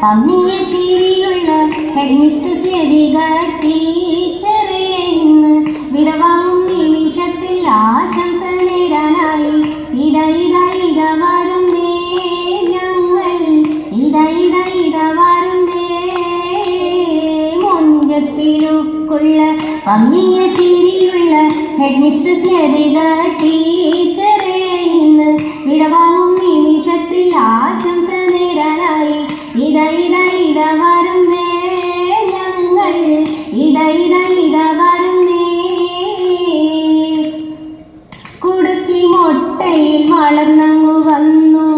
പമ്മിയ ചിരിയുള്ള head mistress Lathika ടീച്ചറെ ഇന്ന് വിടവാങ്ങും നിമിഷത്തിൽ ആശംസ നേരാനായി ഇത വരുന്നേ ഞങ്ങൾ ഇത വരുന്നേ മുഞ്ചത്തിലുക്കുള്ള പമ്മിയ ചിരിയുള്ള ഹെഡ് മിസ്ട്രസ് ലതിക ടീച്ചറെ ഇന്ന് വിടവാങ്ങും നിമിഷത്തിൽ ആശംസ നേരാനായി ഇത വരുന്നേ ഞങ്ങൾ ഇത വരുന്നേ കുടുക്കി മൊട്ടയിൽ വളർന്നങ്ങു വന്നു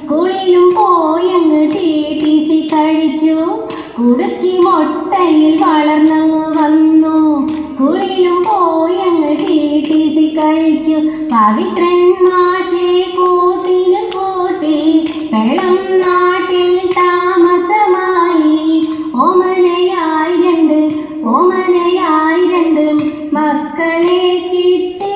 സ്കൂളിലും പോയങ്ങ് TTC കഴിച്ചു കുടുക്കി മൊട്ടയിൽ വളർന്നങ്ങു വന്നു സ്കൂളിലും പോയങ്ങ് TTC കഴിച്ചു പവിത്രൻ മാഷെ കൂട്ടിന് കൂട്ടി വെള്ളം നാട്ടിൽ താമസമായി ഓമനയായി രണ്ട് മക്കളെ കിട്ടി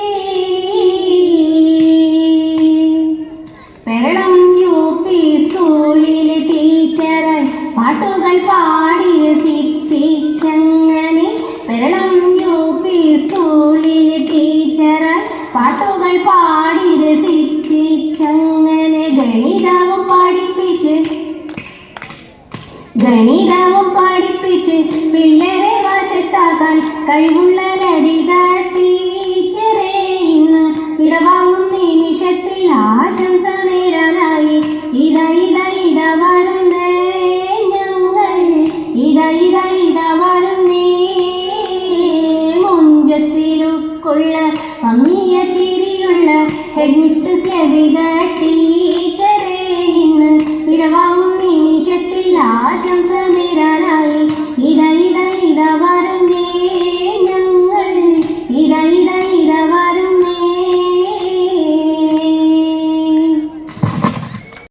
പെരളം UP സ്കൂളിലെ ടീച്ചറായി പാട്ടുകൾ പാടി രസിപ്പിച്ചങ്ങനെ പെരളം UP സ്കൂളിലെ ടീച്ചറായി പാട്ടുകൾ പാടി രസിപ്പിച്ചങ്ങനെ ഗണിതവും പഠിപ്പിച്ച് പിള്ളേരെ വശത്താക്കാൻ കഴിവുള്ള ലതിക ടീച്ചറെ ഇന്ന് വിടവാങ്ങും നിമിഷത്തിൽ ആശംസ നേരാനായി ഇത വരുന്നേ ഞങ്ങൾ ഇത വരുന്നേ മുഞ്ചത്തിലുക്കുള്ള പമ്മിയ ചിരിയുള്ള ഹെഡ് മിസ്ട്രസ് ലതിക